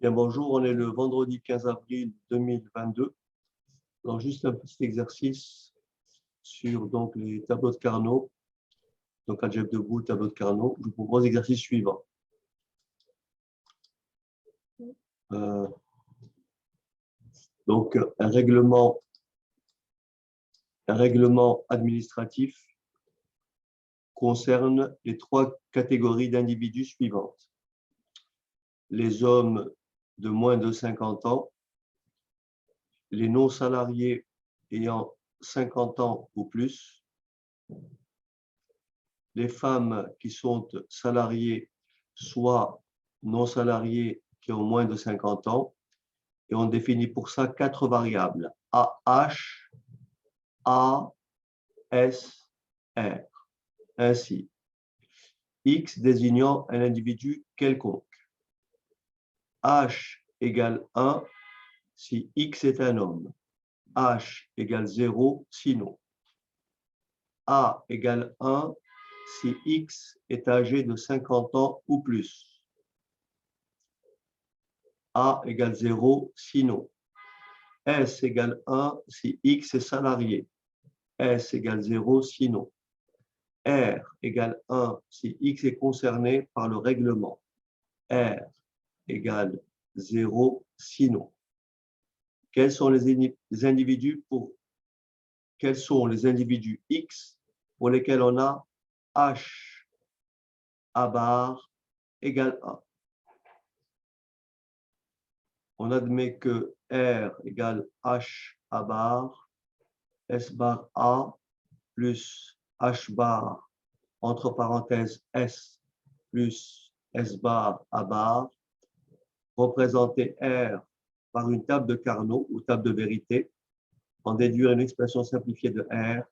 Bien, bonjour, on est le vendredi 15 avril 2022. Alors, juste un petit exercice sur donc, les tableaux de Carnot. Donc, algèbre de Boole, tableau de Carnot. Je vous propose l'exercice suivant. Donc, un règlement administratif concerne les trois catégories d'individus suivantes. Les hommes de moins de 50 ans, les non-salariés ayant 50 ans ou plus, les femmes qui sont salariées, soit non salariées qui ont moins de 50 ans, et on définit pour ça 4 variables, AH, A, S, R. Ainsi, X désignant un individu quelconque. H égale 1 si X est un homme. H égale 0 sinon. A égale 1 si X est âgé de 50 ans ou plus. A égale 0 sinon. S égale 1 si X est salarié. S égale 0 sinon. R égale 1 si X est concerné par le règlement. R égale 0 sinon. Quels sont les individus X pour lesquels on a H A bar égale 1. On admet que R égale H A bar, S bar A plus H bar, entre parenthèses S, plus S bar A bar, représenter R par une table de Carnot ou table de vérité, en déduire une expression simplifiée de R.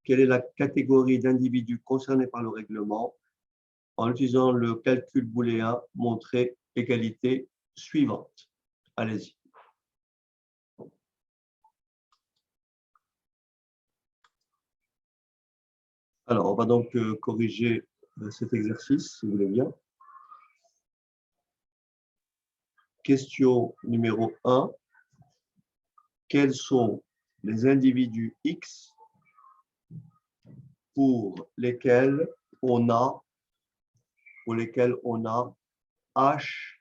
Quelle est la catégorie d'individus concernés par le règlement? En utilisant le calcul booléen, montrer l'égalité suivante. Allez-y. Alors, on va donc corriger cet exercice, si vous voulez bien. Question numéro 1. Quels sont les individus X pour lesquels on a H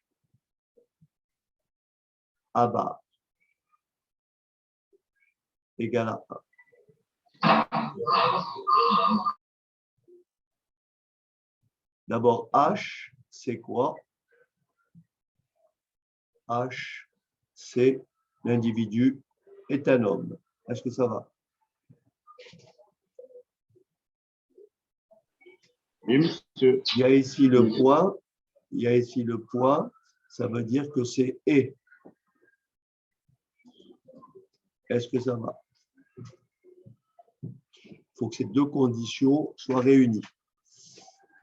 A bar égale à 1. D'abord, H, c'est quoi? H, c'est l'individu est un homme. Est-ce que ça va? Oui, monsieur. Il y a ici le point. Il y a ici le point. Ça veut dire que c'est et. Est-ce que ça va? Il faut que ces deux conditions soient réunies.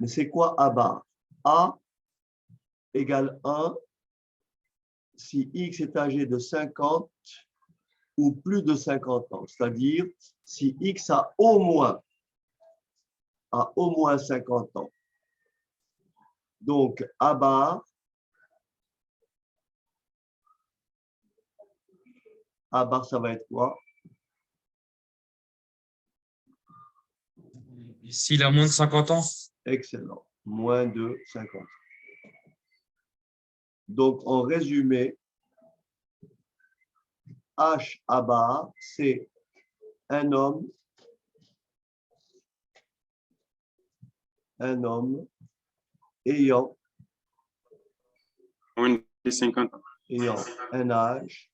Mais c'est quoi A bar? A égale 1 si X est âgé de 50 ou plus de 50 ans. C'est-à-dire si X a au moins 50 ans. Donc, A bar ça va être quoi? S'il a moins de 50 ans? Excellent. Moins de 50 ans. Donc, en résumé, H A bar, c'est un homme ayant Moins de 50 ans. un âge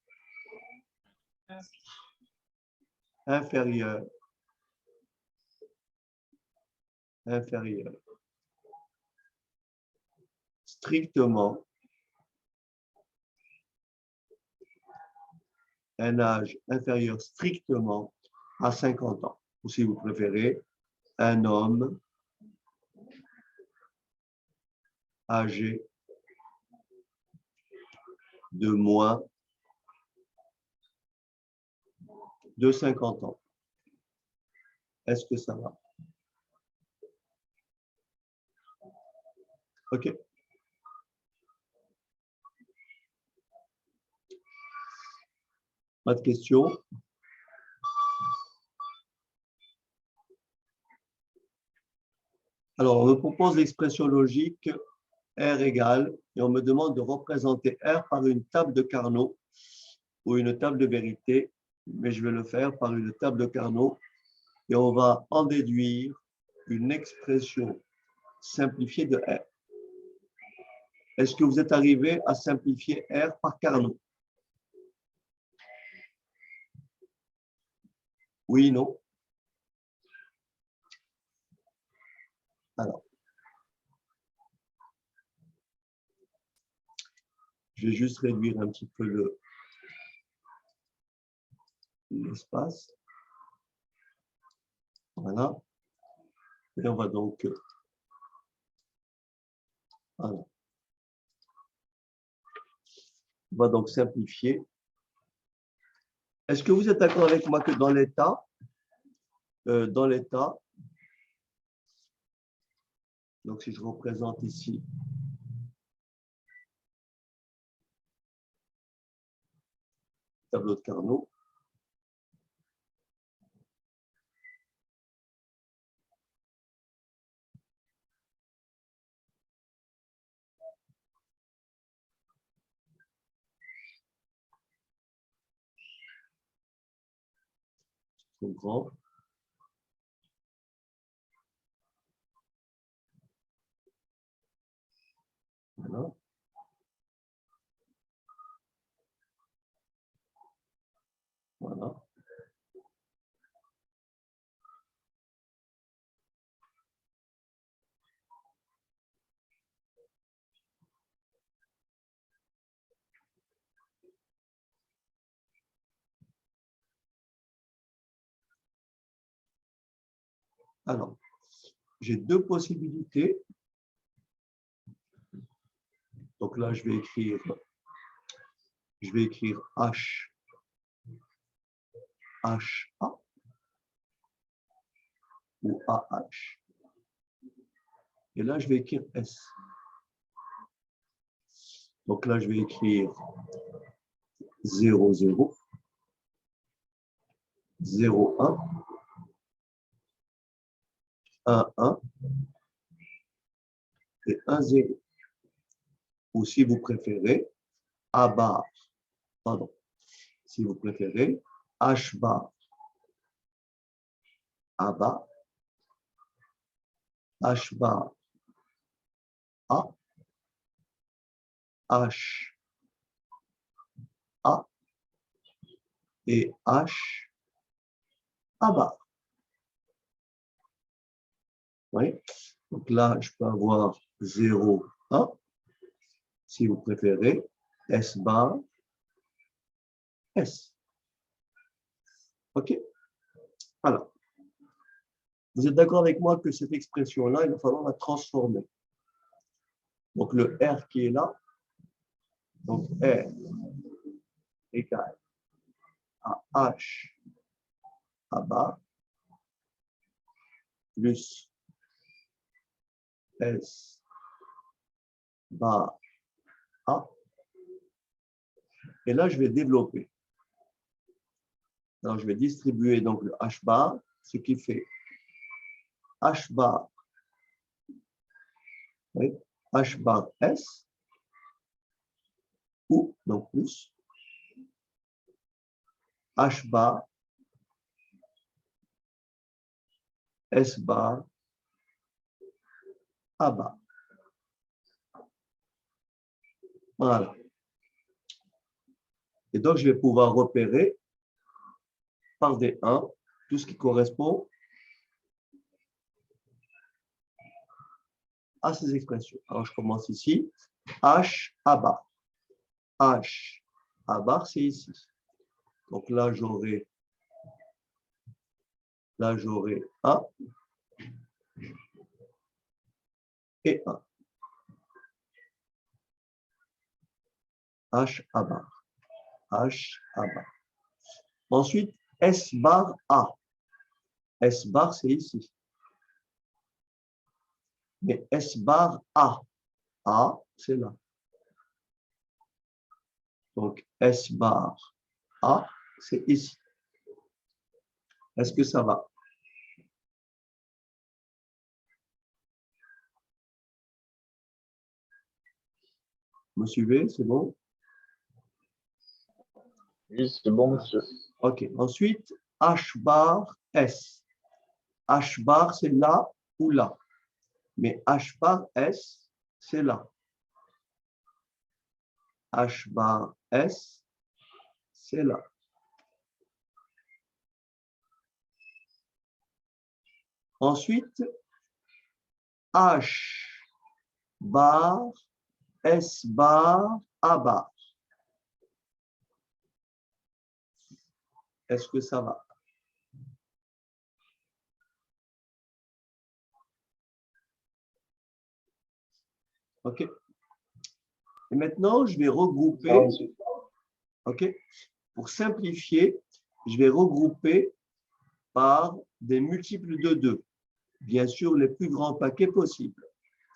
inférieur strictement à 50 ans. Ou si vous préférez, un homme âgé de moins de 50 ans. Est-ce que ça va? OK. Pas de questions? Alors, on me propose l'expression logique R égale, et on me demande de représenter R par une table de Carnot ou une table de vérité, mais je vais le faire par une table de Carnot et on va en déduire une expression simplifiée de R. Est-ce que vous êtes arrivé à simplifier R par Carnot? Oui, non? Alors, je vais juste réduire un petit peu l'espace. Voilà. Et on va donc... Voilà. On va donc simplifier. Est-ce que vous êtes d'accord avec moi que dans l'état, donc si je représente ici, tableau de Carnot, je comprends. Voilà. Voilà. Alors, j'ai deux possibilités. Donc là, je vais écrire H, HA ou AH. Et là, je vais écrire S. Donc là, je vais écrire 0, 0, 0, 1, 1, 1 et 1, 0. Ou si vous préférez, A bar, pardon, si vous préférez, H bar, A bar, H bar, A, H, A et H, A bar. Oui. Donc là, je peux avoir 0, 1, si vous préférez, S bar, S. OK? Alors, vous êtes d'accord avec moi que cette expression-là, il va falloir la transformer. Donc, le R qui est là, donc R égale à H à bas plus S bar A. Et là, je vais développer. Alors, je vais distribuer donc le H bar, ce qui fait H bar, oui, H bar S, ou donc plus H bar S bar A bar. Voilà. Et donc, je vais pouvoir repérer par des 1 tout ce qui correspond à ces expressions. Alors, je commence ici. H A bar. H A bar, c'est ici. Donc là, j'aurai 1 et 1. H A bar. H A bar. Ensuite, S bar A. S bar, c'est ici. Mais S bar A. A, c'est là. Donc, S bar A, c'est ici. Est-ce que ça va? Me suivez? C'est bon? Oui, c'est bon, monsieur. OK. Ensuite, H bar S. H bar, c'est là ou là. Mais H bar S, c'est là. H bar S, c'est là. Ensuite, H bar, S bar, A bar. Est-ce que ça va? OK. Et maintenant, je vais regrouper. OK. Pour simplifier, je vais regrouper par des multiples de 2. Bien sûr, les plus grands paquets possibles.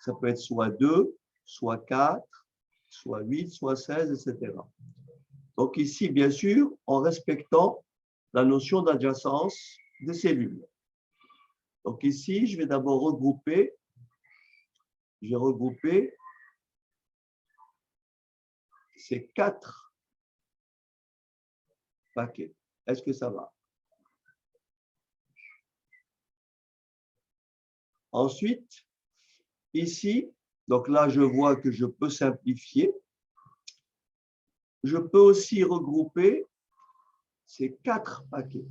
Ça peut être soit 2, soit 4, soit 8, soit 16, etc. Donc ici, bien sûr, en respectant la notion d'adjacence des cellules. Donc ici, je vais d'abord regrouper. Je vais regrouper ces 4 paquets. Est-ce que ça va? Ensuite, ici, donc là, je vois que je peux simplifier. Je peux aussi regrouper ces 4 paquets.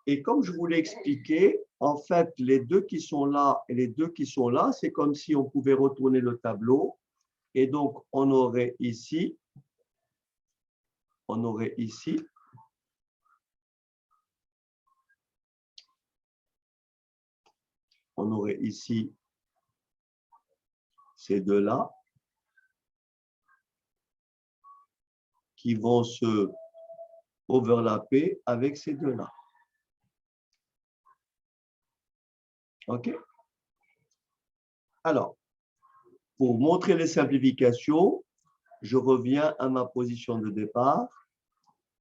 Et comme je vous l'ai expliqué, en fait, les 2 qui sont là et les 2 qui sont là, c'est comme si on pouvait retourner le tableau. Et donc, on aurait ici, on aurait ici, on aurait ici ces 2-là qui vont se overlapper avec ces 2-là. OK? Alors, pour montrer les simplifications, je reviens à ma position de départ.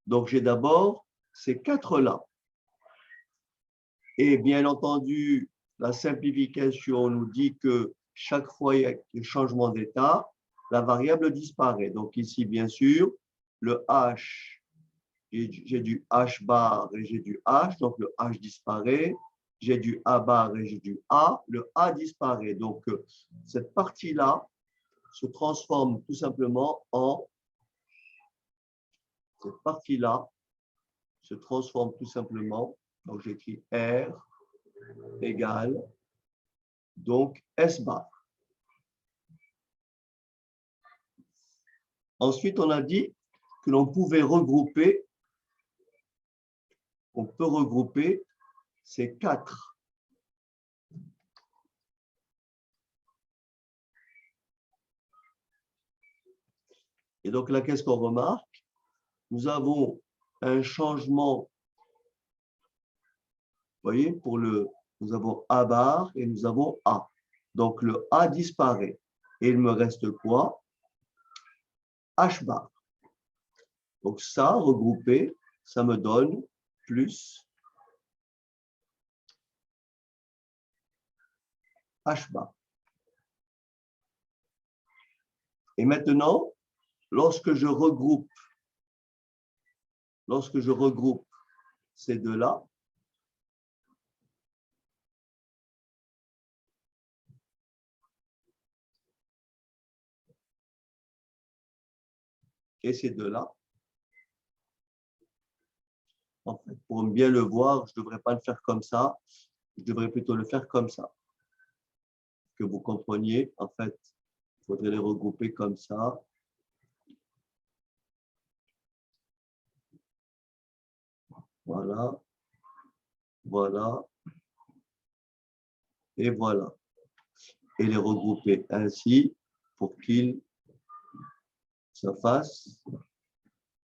Donc, j'ai d'abord ces 4-là. Et bien entendu, la simplification nous dit que chaque fois il y a un changement d'état, la variable disparaît. Donc ici, bien sûr, le H, j'ai du H bar et j'ai du H, donc le H disparaît. J'ai du A bar et j'ai du A, le A disparaît. Donc cette partie-là se transforme tout simplement en, cette partie-là se transforme tout simplement, donc j'écris R égale, donc S bar. Ensuite, on a dit que l'on pouvait regrouper, on peut regrouper ces 4. Et donc là, qu'est-ce qu'on remarque? Nous avons un changement, vous voyez, nous avons A bar et nous avons A. Donc le A disparaît. Et il me reste quoi? H bar. Donc ça, regroupé, ça me donne plus H bar. Et maintenant, lorsque je regroupe ces 2-là, et ces 2-là, en fait, pour bien le voir, je ne devrais pas le faire comme ça, je devrais plutôt le faire comme ça. Que vous compreniez, en fait, il faudrait les regrouper comme ça. Voilà, voilà, et voilà. Et les regrouper ainsi pour qu'ils se fassent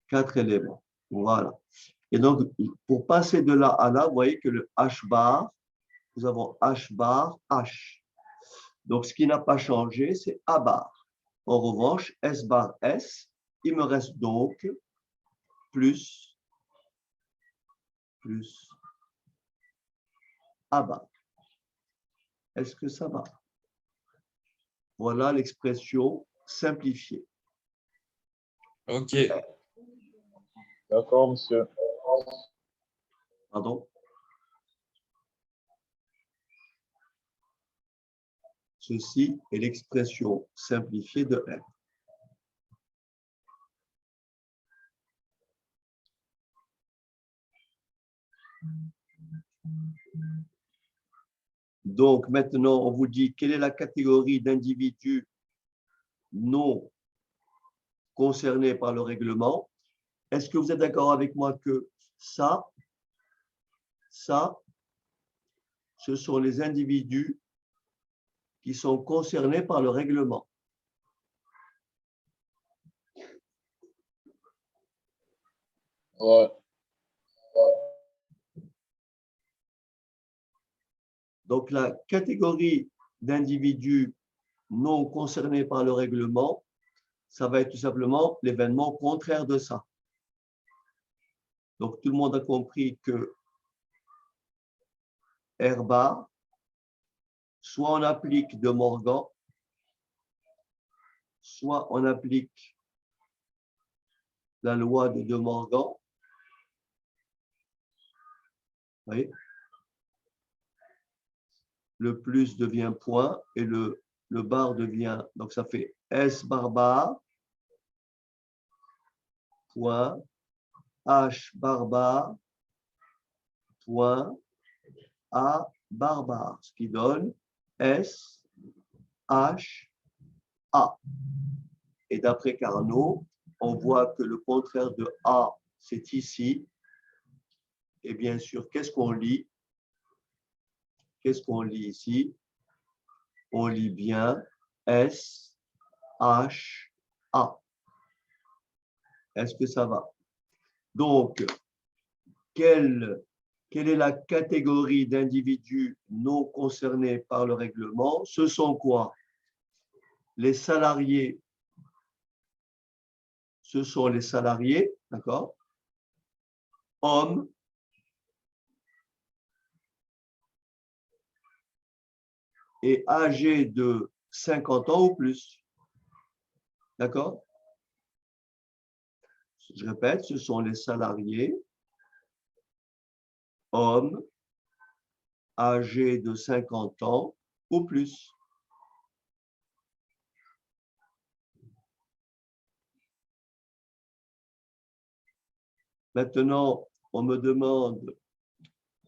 4 éléments. Voilà. Et donc, pour passer de là à là, vous voyez que le H bar, nous avons H bar, H. Donc, ce qui n'a pas changé, c'est A bar. En revanche, S bar S, il me reste donc plus A bar. Est-ce que ça va? Voilà l'expression simplifiée. Ok. D'accord, monsieur. Pardon? Ceci est l'expression simplifiée de R. Donc, maintenant, on vous dit quelle est la catégorie d'individus non concernés par le règlement. Est-ce que vous êtes d'accord avec moi que ça, ce sont les individus qui sont concernés par le règlement? Ouais. Donc, la catégorie d'individus non concernés par le règlement, ça va être tout simplement l'événement contraire de ça. Donc, tout le monde a compris que R bar, soit on applique De Morgan, soit on applique la loi de De Morgan. Vous voyez? Le plus devient point et le bar devient, donc ça fait S bar bar, point, H bar bar, point, A bar bar, ce qui donne S, H, A. Et d'après Carnot, on voit que le contraire de A, c'est ici. Et bien sûr, qu'est-ce qu'on lit? Qu'est-ce qu'on lit ici? On lit bien S, H, A. Est-ce que ça va? Donc, quelle est la catégorie d'individus non concernés par le règlement? Ce sont quoi? Les salariés. Ce sont les salariés, d'accord? Hommes, et âgés de 50 ans ou plus. D'accord? Je répète, ce sont les salariés, hommes, âgés de 50 ans ou plus. Maintenant, on me demande,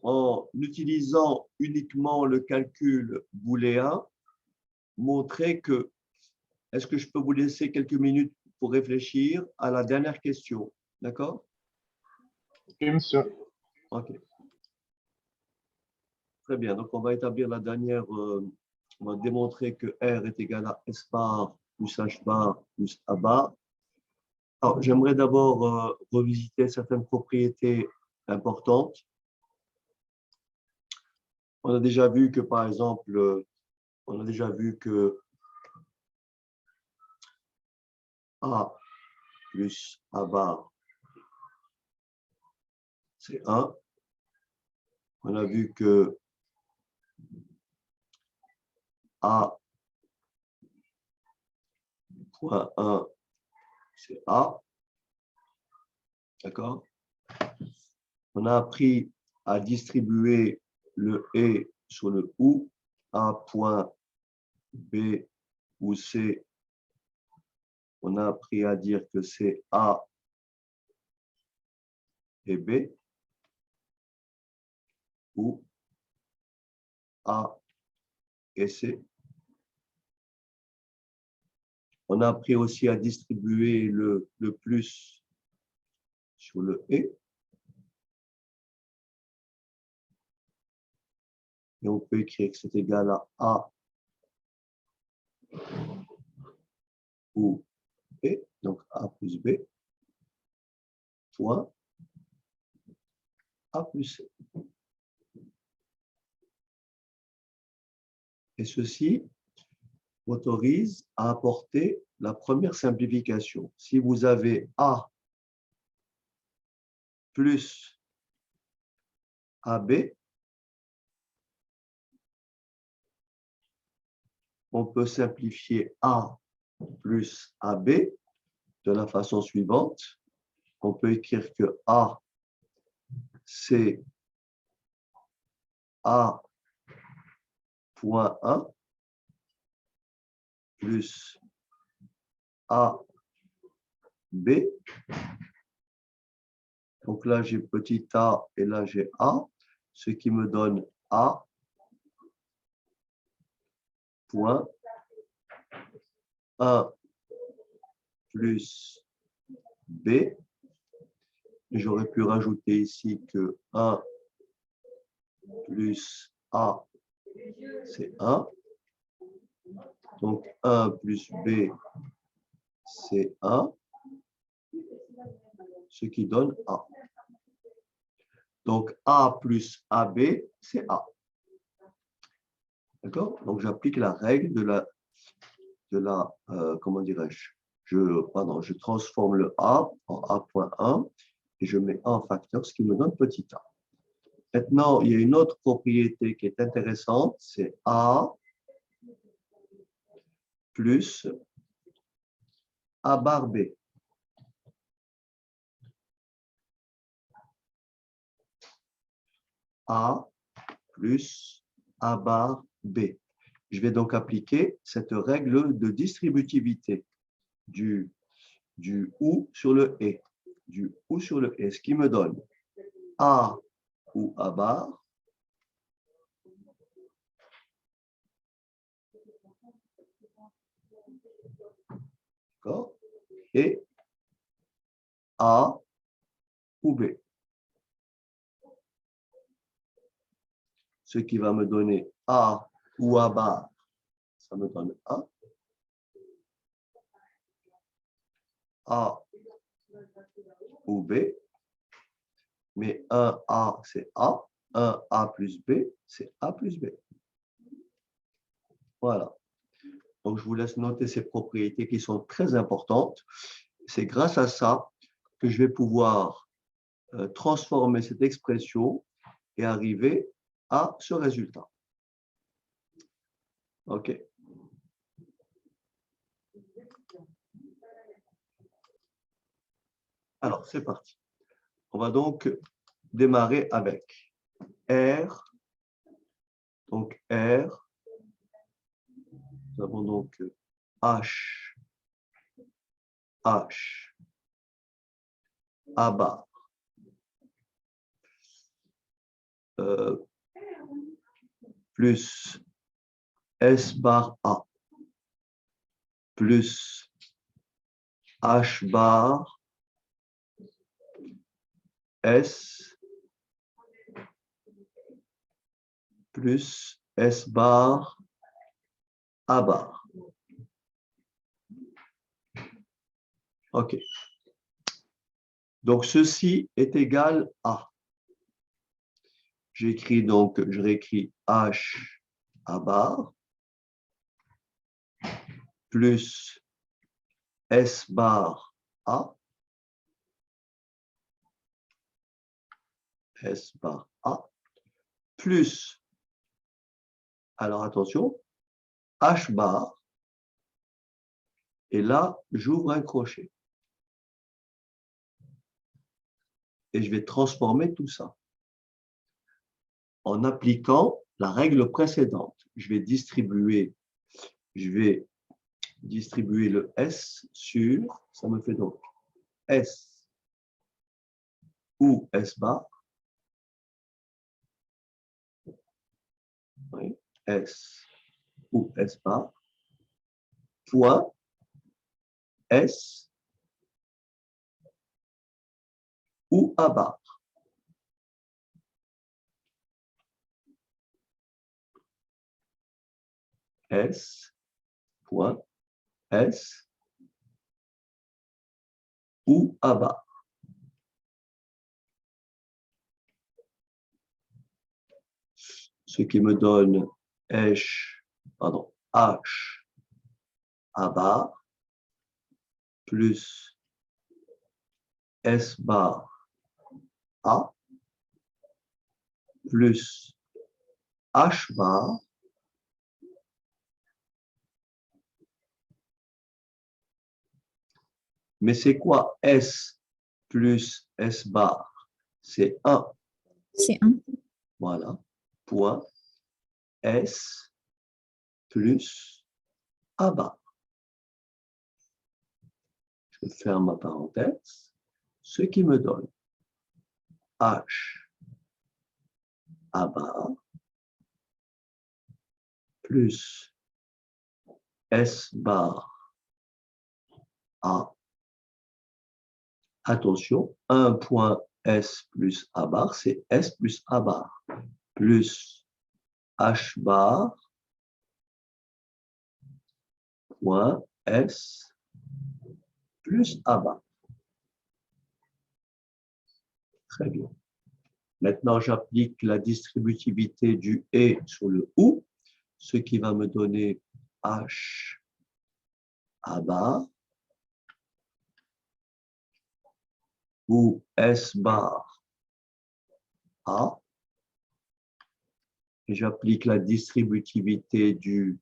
en utilisant uniquement le calcul booléen, montrer que, est-ce que je peux vous laisser quelques minutes pour réfléchir à la dernière question? D'accord? Ok, monsieur. OK. Très bien. Donc, on va établir la dernière, on va démontrer que R est égal à S bar plus H bar plus A bar. Alors, j'aimerais d'abord revisiter certaines propriétés importantes. On a déjà vu que, par exemple, on a déjà vu que A plus A bar, c'est 1. On a vu que A point 1, c'est A. D'accord? On a appris à distribuer le et sur le ou. A point B ou C. On a appris à dire que c'est A et B, ou A et C. On a appris aussi à distribuer le plus sur le et. Et on peut écrire que c'est égal à A ou B, donc A plus B, point A plus C. Et ceci m'autorise à apporter la première simplification. Si vous avez A plus AB, on peut simplifier A plus AB de la façon suivante. On peut écrire que A, c'est A.1 plus AB. Donc là, j'ai petit a et là, j'ai A, ce qui me donne A point 1 plus B. J'aurais pu rajouter ici que 1 plus A, c'est 1. Donc 1 plus B, c'est 1, ce qui donne A. Donc A plus AB, c'est A. D'accord? Donc j'applique la règle de la comment dirais-je? Je transforme le A en A.1 et je mets A en facteur, ce qui me donne petit a. Maintenant, il y a une autre propriété qui est intéressante, c'est A plus A bar B. A plus A bar B. Je vais donc appliquer cette règle de distributivité du OU sur le E. Du OU sur le E, ce qui me donne A ou A bar et A ou B. Ce qui va me donner A ou A bar, ça me donne A ou B. Mais 1A, c'est A. 1A plus B, c'est A plus B. Voilà. Donc, je vous laisse noter ces propriétés qui sont très importantes. C'est grâce à ça que je vais pouvoir transformer cette expression et arriver à ce résultat. OK. Alors, c'est parti. On va donc démarrer avec R. Donc, R. Nous avons donc H. H. A bar. Plus S bar A. Plus H bar S plus S bar A bar. OK. Donc, ceci est égal à. J'écris donc, je réécris H A bar plus S bar A. S bar A plus, alors attention, H bar. Et là, j'ouvre un crochet. Et je vais transformer tout ça en appliquant la règle précédente. Je vais distribuer le S sur, ça me fait donc S ou S bar. Oui, S ou S bar. Point S ou A bar. S, point S ou A bar. Ce qui me donne H A bar plus S bar A plus H bar mais c'est quoi S plus S bar? C'est 1. C'est 1. Voilà. Point S plus A bar. Je ferme ma parenthèse, ce qui me donne H A bar plus S bar A. Attention, 1 point S plus A bar, c'est S plus A bar, plus H bar, point S plus A bar. Très bien. Maintenant, j'applique la distributivité du et sur le ou, ce qui va me donner H A bar ou S bar A. Et j'applique la distributivité du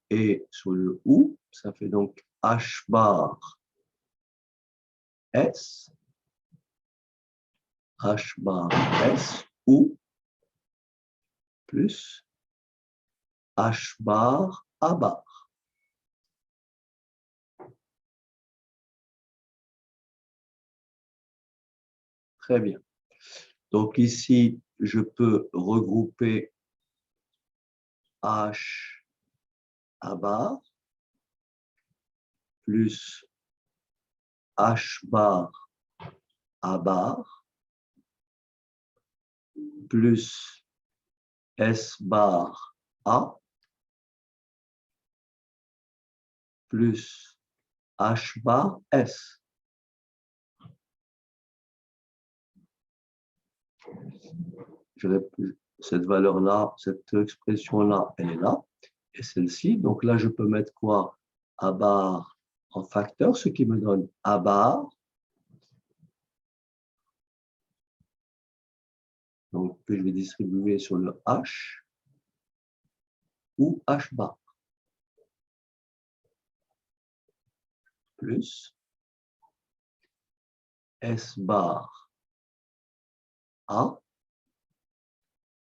et sur le ou, ça fait donc H bar S, H bar S ou plus H bar A bar. Très bien. Donc ici, je peux regrouper H A bar plus H bar A bar plus S bar A plus H bar S. Cette valeur-là, cette expression-là, elle est là. Et celle-ci, donc là, je peux mettre quoi? A bar en facteur, ce qui me donne A bar. Donc, que je vais distribuer sur le H ou H bar. Plus S bar A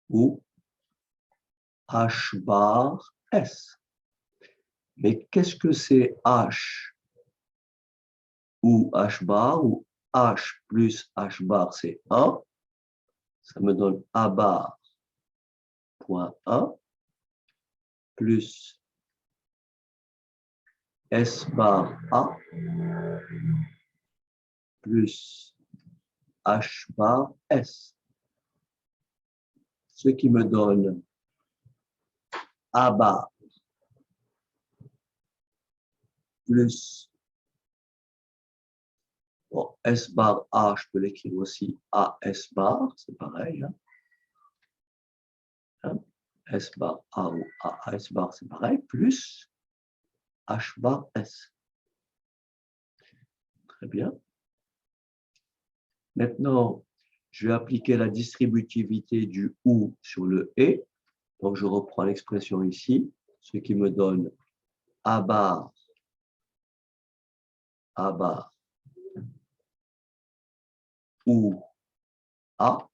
ou H bar S. Mais qu'est-ce que c'est H ou H bar ou H plus H bar, c'est 1. Ça me donne A bar point 1 plus S bar A plus H bar S. Ce qui me donne A bar plus bon, S bar A, je peux l'écrire aussi AS bar, c'est pareil. Hein? S bar A ou AS bar, c'est pareil, plus H bar S. Très bien. Maintenant, je vais appliquer la distributivité du OU sur le et. Donc, je reprends l'expression ici, ce qui me donne A bar ou A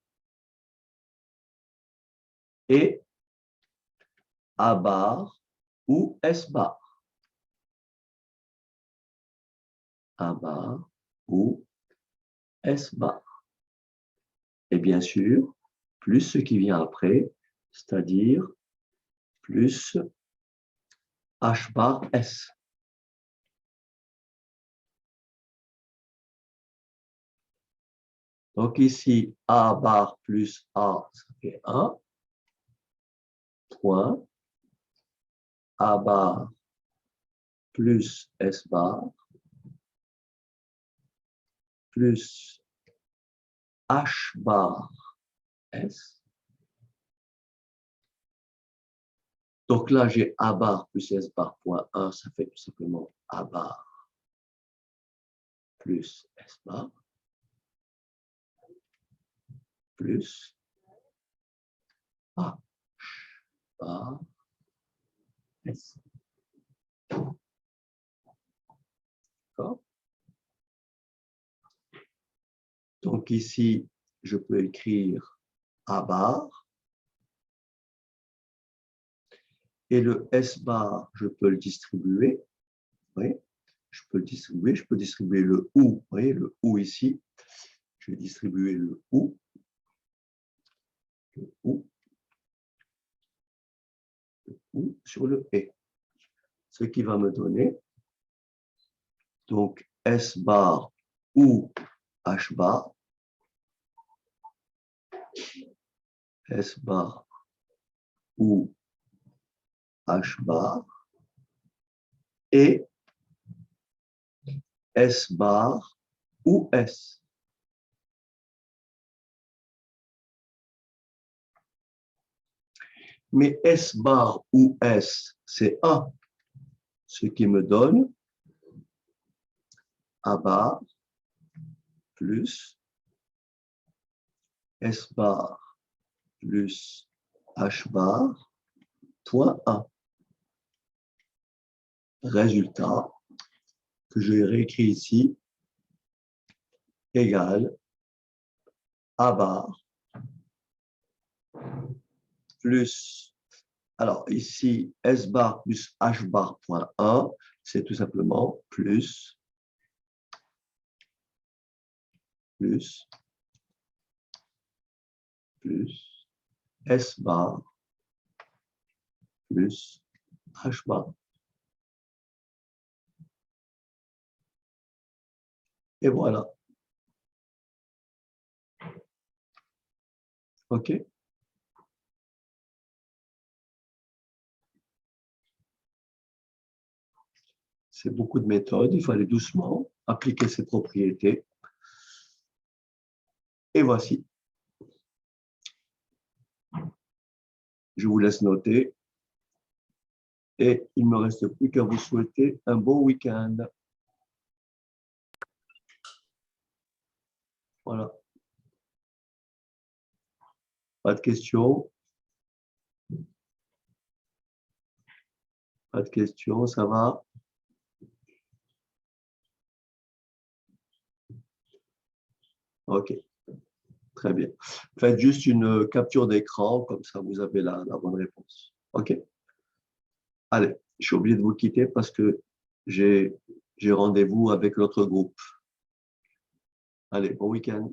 et A bar ou S bar. A bar ou S bar. Et bien sûr, plus ce qui vient après, c'est-à-dire plus H bar S. Donc ici, A bar plus A, ça fait 1. Point. A bar plus S bar plus H bar S. Donc là, j'ai A bar plus S bar point 1, ça fait tout simplement A bar plus S bar plus A bar S. D'accord? Donc ici, je peux écrire A bar. Et le S bar, je peux le distribuer. Oui, je peux le distribuer. Je peux distribuer le OU. Vous voyez, le OU ici. Je vais distribuer le OU. Le OU. Le OU sur le E. Ce qui va me donner donc S bar ou H bar. S bar ou H bar et S bar ou S. Mais S bar ou S, c'est A, ce qui me donne A bar plus S bar plus H bar point A. Résultat que je réécris ici égale A bar plus, alors ici, S bar plus H bar point 1, c'est tout simplement plus S bar plus H bar. Et voilà. OK? C'est beaucoup de méthodes, il faut aller doucement, appliquer ses propriétés. Et voici. Je vous laisse noter. Et il ne me reste plus qu'à vous souhaiter un bon week-end. Voilà. Pas de questions? Pas de questions, ça va? OK, très bien. Faites juste une capture d'écran, comme ça vous avez la bonne réponse. OK? Allez, je suis obligé de vous quitter parce que j'ai rendez-vous avec l'autre groupe. Allez, bon week-end.